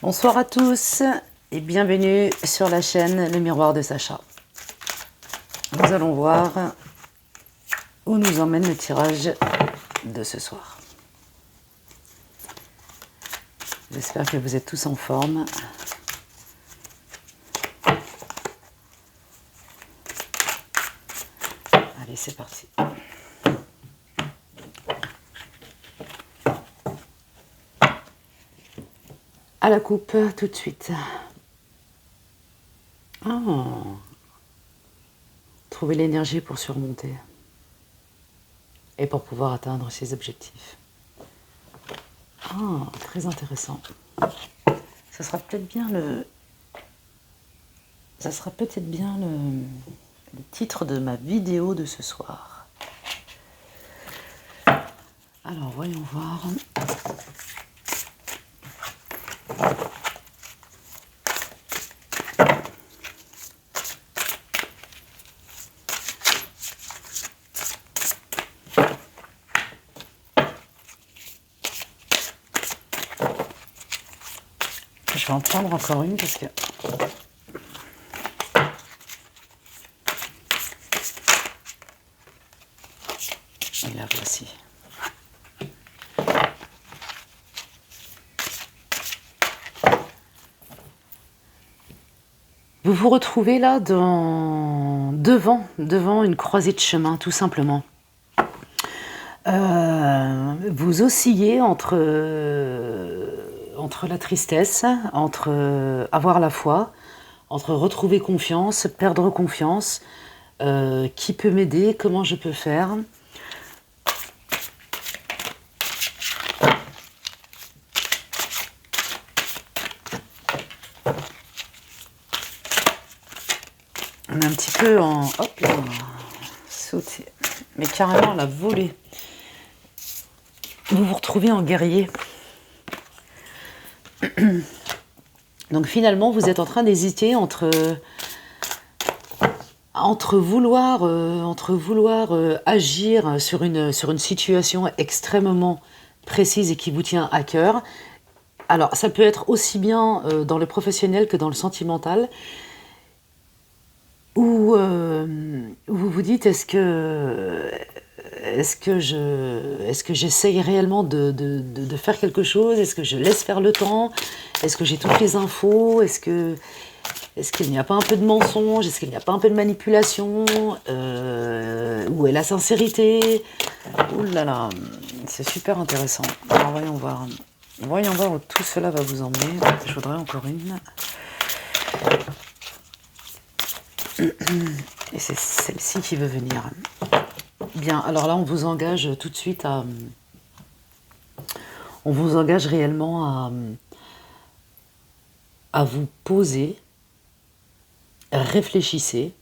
Bonsoir à tous et bienvenue sur la chaîne Le Miroir de Sacha. Nous allons voir où nous emmène le tirage de ce soir. J'espère que vous êtes tous en forme. Allez, c'est parti. À la coupe, tout de suite. Trouver l'énergie pour surmonter et pour pouvoir atteindre ses objectifs. Très intéressant. Ça sera peut-être bien le titre de ma vidéo de ce soir. Alors, voyons voir. Je vais en prendre encore une parce que... Et la voici. Vous vous retrouvez là devant une croisée de chemin, tout simplement. Vous oscillez entre la tristesse, entre avoir la foi, entre retrouver confiance, perdre confiance, qui peut m'aider, comment je peux faire. On est un petit peu en... Hop là, sauter, mais carrément la volée. Vous vous retrouvez en guerrier. Donc finalement, vous êtes en train d'hésiter entre vouloir agir sur une situation extrêmement précise et qui vous tient à cœur. Alors, ça peut être aussi bien dans le professionnel que dans le sentimental, où vous vous dites est-ce que j'essaye réellement de faire quelque chose? Est-ce que je laisse faire le temps? Est-ce que j'ai toutes les infos? Est-ce qu'il n'y a pas un peu de mensonge? Est-ce qu'il n'y a pas un peu de manipulation? Où est la sincérité? Ouh là là, c'est super intéressant. Alors voyons voir où tout cela va vous emmener. Je voudrais encore une. Et c'est celle-ci qui veut venir. Bien, alors là, on vous engage tout de suite à... On vous engage réellement à vous poser, réfléchissez,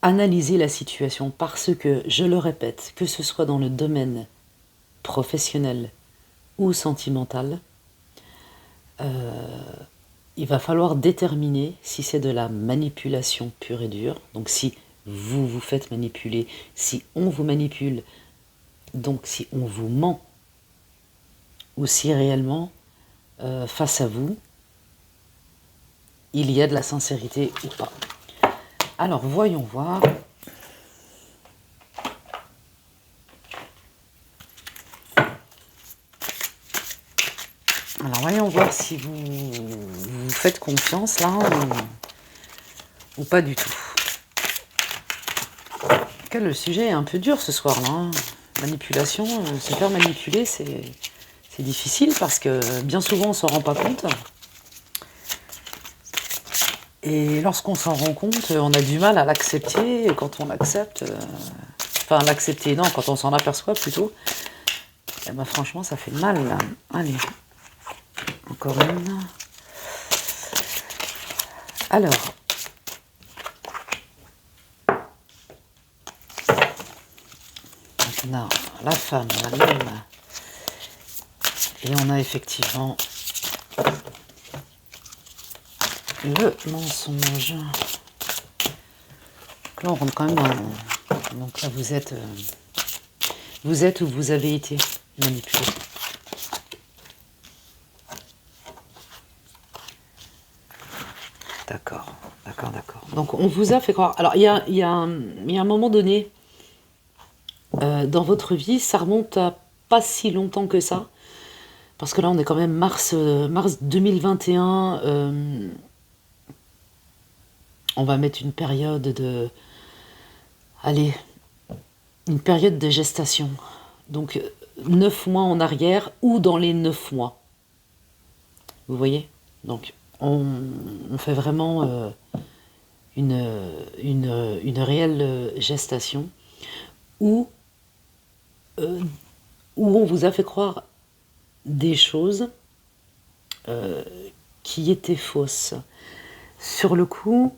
analysez la situation parce que, je le répète, que ce soit dans le domaine professionnel ou sentimental, il va falloir déterminer si c'est de la manipulation pure et dure, donc si vous vous faites manipuler, si on vous manipule, donc si on vous ment, ou si réellement, face à vous, il y a de la sincérité ou pas. Alors, voyons voir. Alors, voyons voir si vous faites confiance là ou pas du tout. Le sujet est un peu dur ce soir là. Hein. Manipulation, se faire manipuler, c'est difficile parce que bien souvent on ne s'en rend pas compte. Et lorsqu'on s'en rend compte, on a du mal à l'accepter. Et quand on l'accepte, l'accepter, non, quand on s'en aperçoit plutôt, eh ben, franchement ça fait mal là. Allez, encore une. Alors. Maintenant, la femme, l'homme. Et on a effectivement le mensonge. Donc là, on rentre quand même dans... Donc là, vous êtes où vous avez été manipulé. on vous a fait croire. Alors, il y a un moment donné dans votre vie, ça remonte à pas si longtemps que ça, parce que là, on est quand même mars 2021. On va mettre une période de. Allez, une période de gestation. Donc, 9 mois en arrière ou dans les 9 mois. Vous voyez? Donc, on fait vraiment une réelle gestation où, euh, où on vous a fait croire des choses qui étaient fausses. Sur le coup,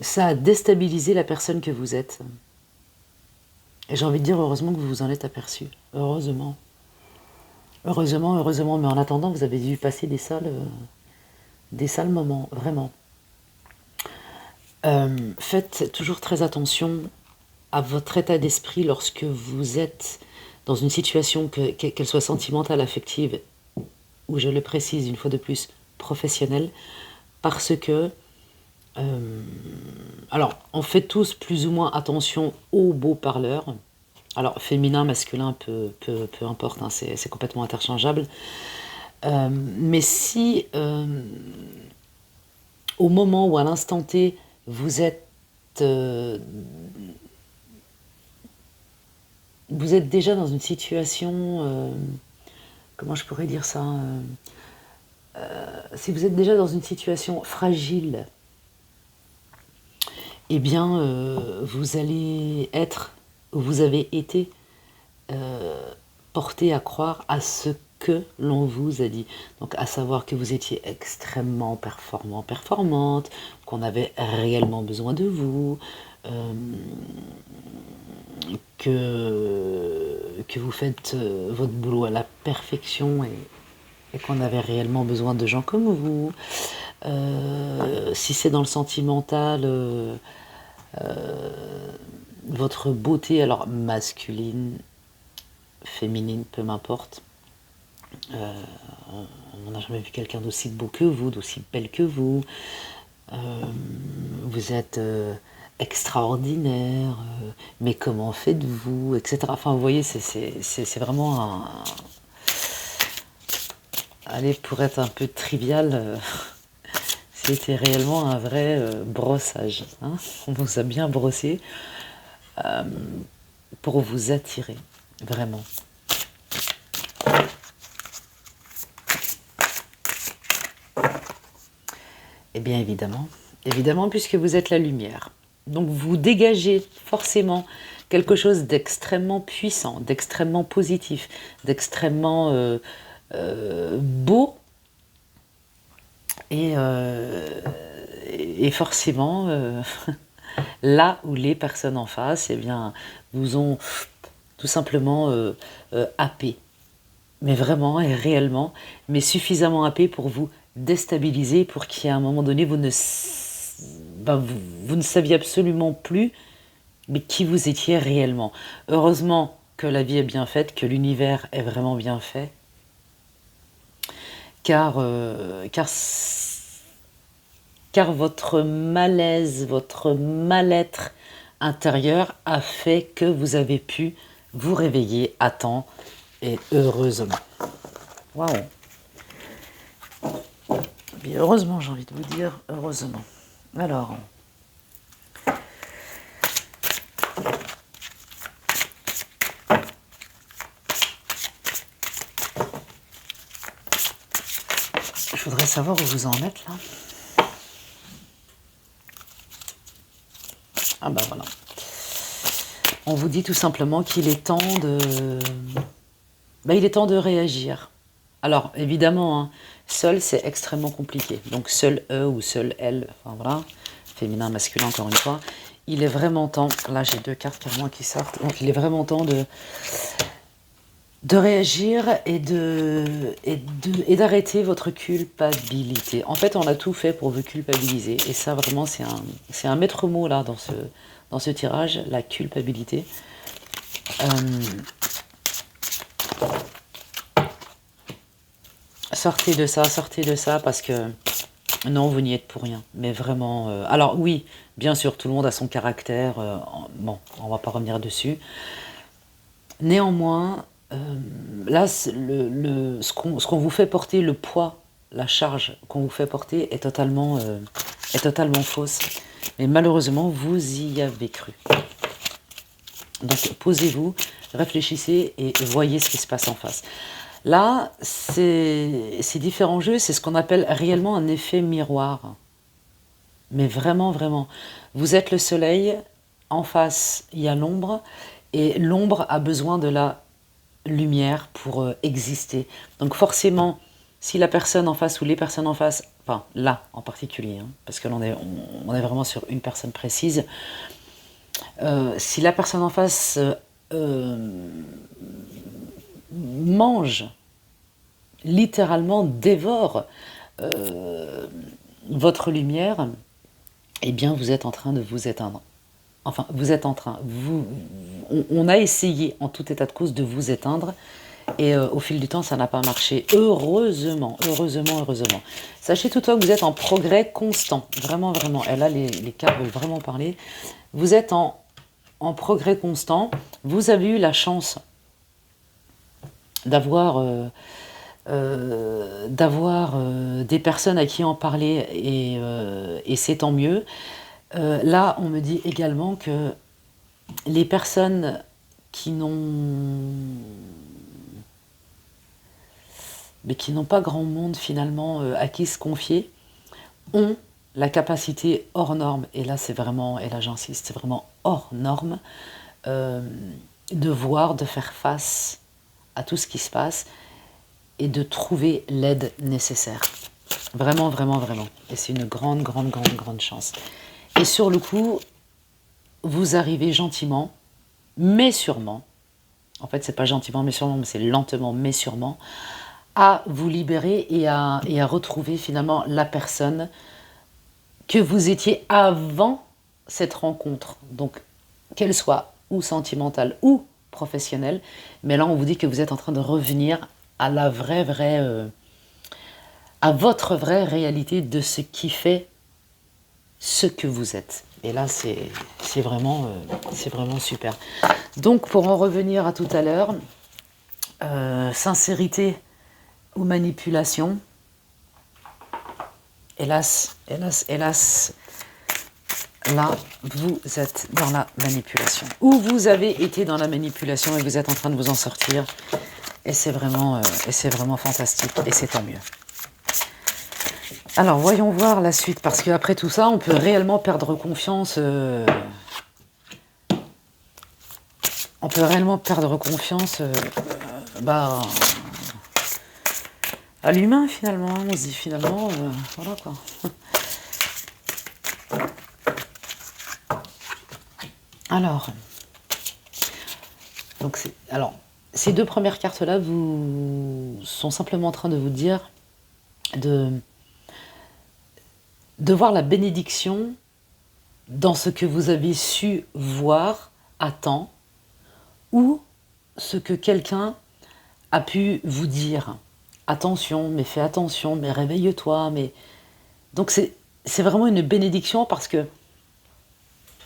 ça a déstabilisé la personne que vous êtes. Et j'ai envie de dire heureusement que vous vous en êtes aperçu. Heureusement. Heureusement, heureusement. Mais en attendant, vous avez dû passer des sales moments, vraiment. Faites toujours très attention à votre état d'esprit lorsque vous êtes dans une situation, qu'elle soit sentimentale, affective, ou je le précise une fois de plus, professionnelle, parce que, alors, on fait tous plus ou moins attention aux beaux parleurs. Alors, féminin, masculin, peu importe, hein, c'est complètement interchangeable. Mais si, au moment ou à l'instant T, vous êtes, euh, vous êtes déjà dans une situation, comment je pourrais dire ça, si vous êtes déjà dans une situation fragile, eh bien, vous allez être, vous avez été porté à croire à ce que l'on vous a dit. Donc, à savoir que vous étiez extrêmement performant, performante, qu'on avait réellement besoin de vous, euh, que vous faites votre boulot à la perfection et qu'on avait réellement besoin de gens comme vous. Si c'est dans le sentimental, votre beauté, alors masculine, féminine, peu m'importe. On n'a jamais vu quelqu'un d'aussi beau que vous, d'aussi belle que vous. Vous êtes extraordinaire, mais comment faites-vous, etc. Enfin, vous voyez, c'est vraiment un. Allez, pour être un peu trivial, c'était réellement un vrai brossage. Hein. On vous a bien brossé pour vous attirer, vraiment. Eh bien évidemment, évidemment puisque vous êtes la lumière. Donc vous dégagez forcément quelque chose d'extrêmement puissant, d'extrêmement positif, d'extrêmement beau et, forcément là où les personnes en face eh bien, vous ont tout simplement happé. Mais vraiment et réellement, mais suffisamment happé pour vous déstabiliser, pour qu'à un moment donné, vous ne saviez absolument plus mais qui vous étiez réellement. Heureusement que la vie est bien faite, que l'univers est vraiment bien fait, car votre malaise, votre mal-être intérieur a fait que vous avez pu vous réveiller à temps et heureusement. Waouh! Bien, heureusement, j'ai envie de vous dire, heureusement. Alors, je voudrais savoir où vous en êtes là. Ah ben voilà. On vous dit tout simplement qu'il est temps de... il est temps de réagir. Alors, évidemment, hein, seul, c'est extrêmement compliqué. Donc, seul E ou seul elle, enfin voilà, féminin, masculin, encore une fois. Il est vraiment temps, là j'ai 2 cartes pour moi qui sortent, donc il est vraiment temps de réagir et d'arrêter votre culpabilité. En fait, on a tout fait pour vous culpabiliser. Et ça, vraiment, c'est un maître mot là dans ce tirage, la culpabilité. Sortez de ça, parce que Non, vous n'y êtes pour rien. Mais vraiment. Alors oui, bien sûr, tout le monde a son caractère. Bon, on va pas revenir dessus. Néanmoins, là, ce qu'on vous fait porter, le poids, la charge qu'on vous fait porter est totalement fausse. Mais malheureusement, vous y avez cru. Donc posez-vous, réfléchissez et voyez ce qui se passe en face. Là, ces différents jeux, c'est ce qu'on appelle réellement un effet miroir. Mais vraiment, vraiment. Vous êtes le soleil, en face, il y a l'ombre, et l'ombre a besoin de la lumière pour exister. Donc forcément, si la personne en face ou les personnes en face, enfin là en particulier, hein, parce que on est vraiment sur une personne précise, si la personne en face mange, littéralement dévore votre lumière, eh bien vous êtes en train de vous éteindre. Enfin, vous êtes en train, on a essayé en tout état de cause de vous éteindre et au fil du temps ça n'a pas marché. Heureusement, heureusement, heureusement. Sachez toutefois que vous êtes en progrès constant, vraiment, vraiment. Et là les cartes veulent vraiment parler. Vous êtes en progrès constant. Vous avez eu la chance d'avoir des personnes à qui en parler et c'est tant mieux. Là, on me dit également que les personnes qui n'ont pas grand monde finalement à qui se confier ont la capacité hors norme, et là c'est vraiment, et là j'insiste, c'est vraiment hors norme, de voir, de faire face à tout ce qui se passe et de trouver l'aide nécessaire. Vraiment, vraiment, vraiment. Et c'est une grande, grande, grande, grande chance. Et sur le coup, vous arrivez gentiment, mais sûrement, en fait c'est pas gentiment mais sûrement, mais c'est lentement mais sûrement, à vous libérer et à retrouver finalement la personne que vous étiez avant cette rencontre. Donc qu'elle soit ou sentimentale ou professionnelle, mais là on vous dit que vous êtes en train de revenir à la à votre vraie réalité de ce qui fait ce que vous êtes. Et là, c'est vraiment super. Donc, pour en revenir à tout à l'heure, sincérité ou manipulation, hélas, hélas, hélas, là, vous êtes dans la manipulation. Ou vous avez été dans la manipulation et vous êtes en train de vous en sortir. Et c'est vraiment fantastique. Et c'est tant mieux. Alors, voyons voir la suite, parce qu'après tout ça, on peut réellement perdre confiance. On peut réellement perdre confiance à l'humain, finalement. On se dit, finalement, voilà quoi. Alors, ces deux premières cartes-là sont simplement en train de vous dire de voir la bénédiction dans ce que vous avez su voir à temps, ou ce que quelqu'un a pu vous dire. Attention, mais fais attention, mais réveille-toi, mais... Donc c'est vraiment une bénédiction, parce que,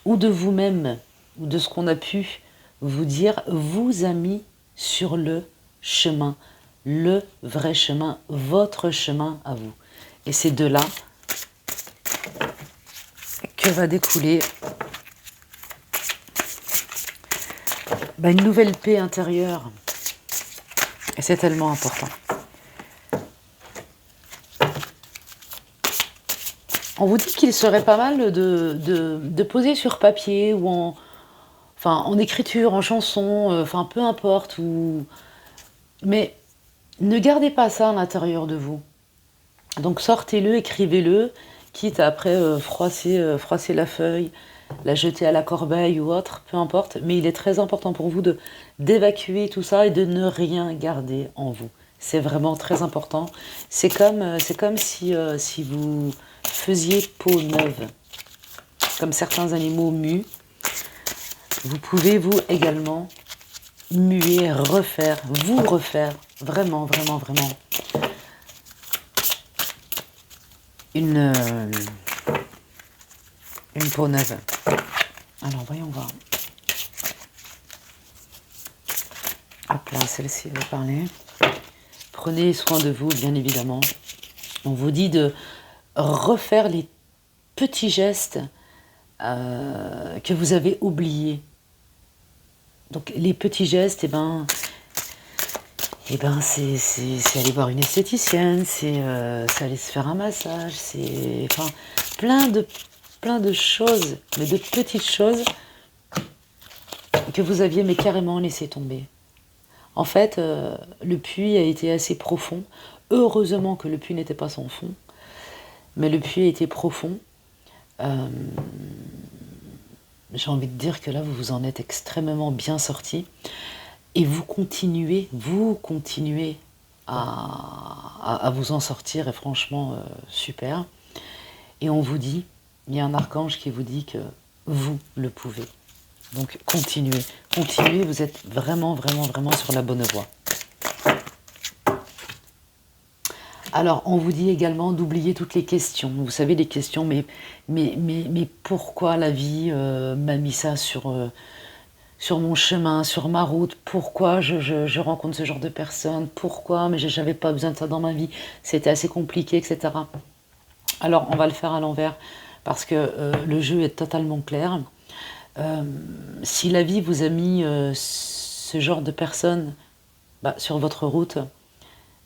ou de vous-même, ou de ce qu'on a pu vous dire, vous a mis sur le chemin, le vrai chemin, votre chemin à vous. Et c'est de là que va découler une nouvelle paix intérieure. Et c'est tellement important. On vous dit qu'il serait pas mal de poser sur papier ou en écriture, en chanson, peu importe. Mais ne gardez pas ça à l'intérieur de vous. Donc sortez-le, écrivez-le, quitte à après froisser la feuille, la jeter à la corbeille ou autre, peu importe. Mais il est très important pour vous d'évacuer tout ça et de ne rien garder en vous. C'est vraiment très important. C'est comme si vous faisiez peau neuve. Comme certains animaux muent, vous pouvez vous également muer, vous refaire vraiment, vraiment, vraiment une, euh, une peau neuve. Alors, voyons voir. Hop là, celle-ci va parler. Prenez soin de vous, bien évidemment. On vous dit de refaire les petits gestes que vous avez oubliés. Donc, les petits gestes, c'est aller voir une esthéticienne, c'est aller se faire un massage, c'est enfin plein de choses, mais de petites choses que vous aviez mais carrément laissé tomber. En fait, le puits a été assez profond. Heureusement que le puits n'était pas sans fond, mais le puits a été profond. Euh, J'ai envie de dire que là, vous vous en êtes extrêmement bien sorti. Et vous continuez à vous en sortir, et franchement, super. Et on vous dit, il y a un archange qui vous dit que vous le pouvez. Donc continuez, vous êtes vraiment sur la bonne voie. Alors, on vous dit également d'oublier toutes les questions. Vous savez, les questions, mais pourquoi la vie m'a mis ça sur mon chemin, sur ma route, pourquoi je rencontre ce genre de personnes, pourquoi, mais j'avais pas besoin de ça dans ma vie, c'était assez compliqué, etc. Alors, on va le faire à l'envers, parce que le jeu est totalement clair. Si la vie vous a mis ce genre de personnes sur votre route,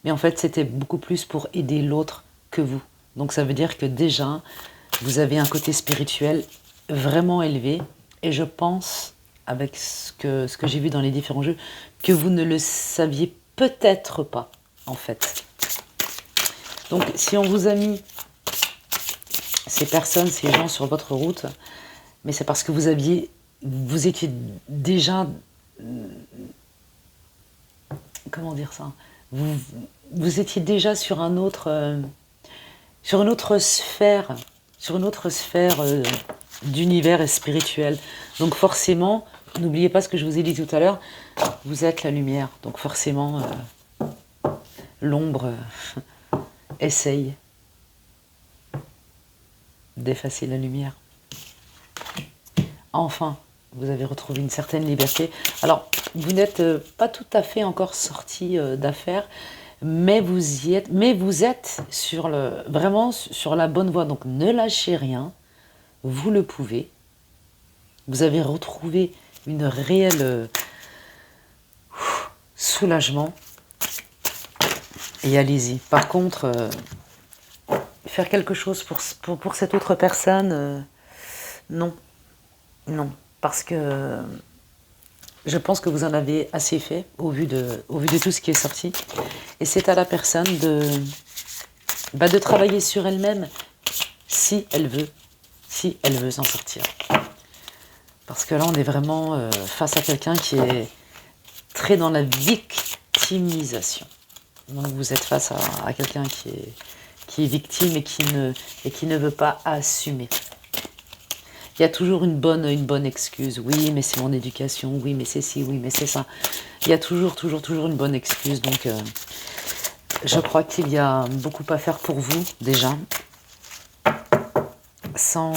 mais en fait, c'était beaucoup plus pour aider l'autre que vous. Donc ça veut dire que déjà, vous avez un côté spirituel vraiment élevé, et je pense, avec ce que j'ai vu dans les différents jeux, que vous ne le saviez peut-être pas, en fait. Donc si on vous a mis ces personnes, ces gens sur votre route, mais c'est parce que vous étiez déjà, comment dire ça, vous étiez déjà sur une autre sphère, d'univers et spirituel. Donc forcément, n'oubliez pas ce que je vous ai dit tout à l'heure, vous êtes la lumière. Donc forcément, l'ombre essaye d'effacer la lumière. Enfin, vous avez retrouvé une certaine liberté. Alors, vous n'êtes pas tout à fait encore sorti d'affaires, mais vous y êtes, vous êtes vraiment sur la bonne voie. Donc, ne lâchez rien, vous le pouvez. Vous avez retrouvé une réelle soulagement. Et allez-y. Par contre, faire quelque chose pour cette autre personne, non. Non, parce que je pense que vous en avez assez fait au vu de tout ce qui est sorti. Et c'est à la personne de travailler sur elle-même si elle veut s'en sortir. Parce que là, on est vraiment face à quelqu'un qui est très dans la victimisation. Donc vous êtes face à quelqu'un qui est victime et qui ne veut pas assumer. Il y a toujours une bonne excuse. Oui, mais c'est mon éducation. Oui, mais c'est ci. Oui, mais c'est ça. Il y a toujours une bonne excuse. Donc, je crois qu'il y a beaucoup à faire pour vous, déjà. Sans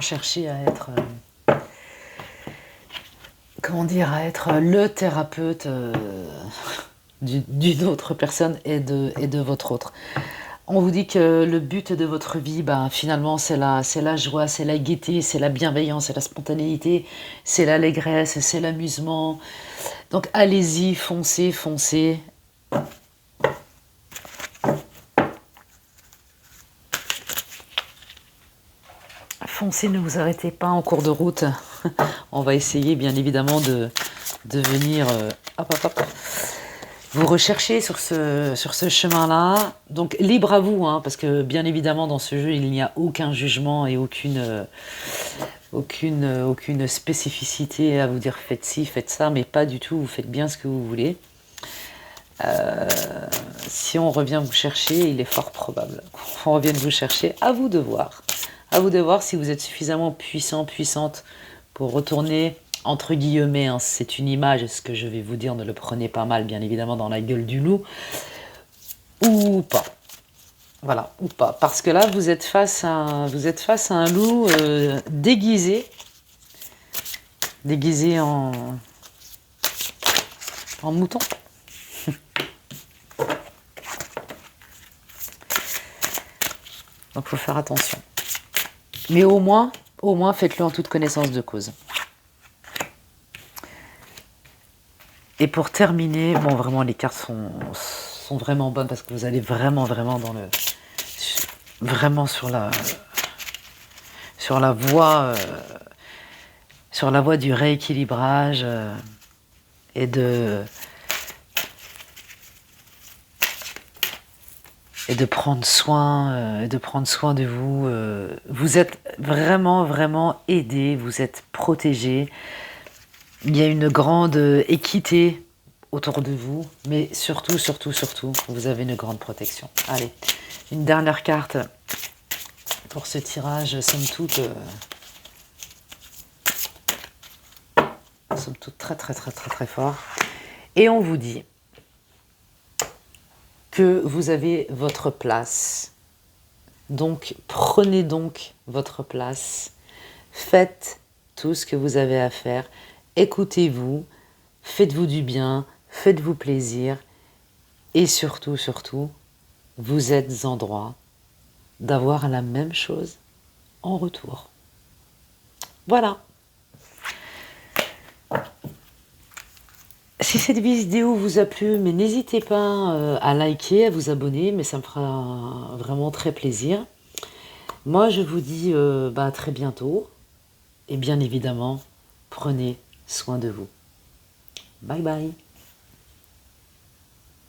chercher à être... à être le thérapeute d'une autre personne et de votre autre. On vous dit que le but de votre vie, finalement, c'est la joie, c'est la gaieté, c'est la bienveillance, c'est la spontanéité, c'est l'allégresse, c'est l'amusement. Donc allez-y, foncez. Foncez, ne vous arrêtez pas en cours de route. On va essayer, bien évidemment, de venir... vous recherchez sur ce chemin-là, donc libre à vous, parce que bien évidemment dans ce jeu il n'y a aucun jugement et aucune spécificité à vous dire faites ci, faites ça, mais pas du tout, vous faites bien ce que vous voulez. Si on revient vous chercher, il est fort probable qu'on revienne vous chercher, à vous de voir si vous êtes suffisamment puissante pour retourner... Entre guillemets, c'est une image, ce que je vais vous dire, ne le prenez pas mal, bien évidemment, dans la gueule du loup, ou pas. Voilà, ou pas. Parce que là, vous êtes face à un loup déguisé, déguisé en mouton. Donc, il faut faire attention. Mais au moins, faites-le en toute connaissance de cause. Et pour terminer, bon, vraiment, les cartes sont vraiment bonnes parce que vous allez vraiment dans le... Vraiment sur la voie... sur la voie du rééquilibrage et de prendre soin de vous. Vous êtes vraiment aidé, vous êtes protégé. Il y a une grande équité autour de vous, mais surtout, vous avez une grande protection. Allez, une dernière carte pour ce tirage, somme toute très fort. Et on vous dit que vous avez votre place. Donc, prenez donc votre place. Faites tout ce que vous avez à faire. Écoutez-vous. Faites-vous du bien. Faites-vous plaisir. Et surtout, vous êtes en droit d'avoir la même chose en retour. Voilà. Si cette vidéo vous a plu, mais n'hésitez pas à liker, à vous abonner, mais ça me fera vraiment très plaisir. Moi, je vous dis à très bientôt. Et bien évidemment, prenez soin de vous. Bye bye.